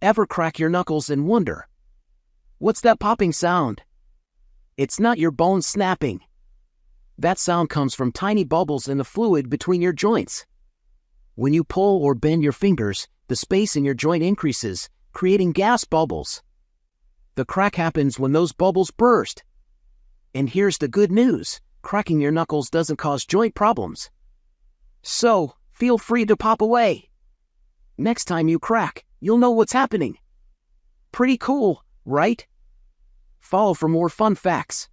Ever crack your knuckles and wonder, what's that popping sound? It's not your bones snapping. That sound comes from tiny bubbles in the fluid between your joints. When you pull or bend your fingers, the space in your joint increases, creating gas bubbles. The crack happens when those bubbles burst. And here's the good news: cracking your knuckles doesn't cause joint problems. So, feel free to pop away. Next time you crack, you'll know what's happening. Pretty cool, right? Follow for more fun facts.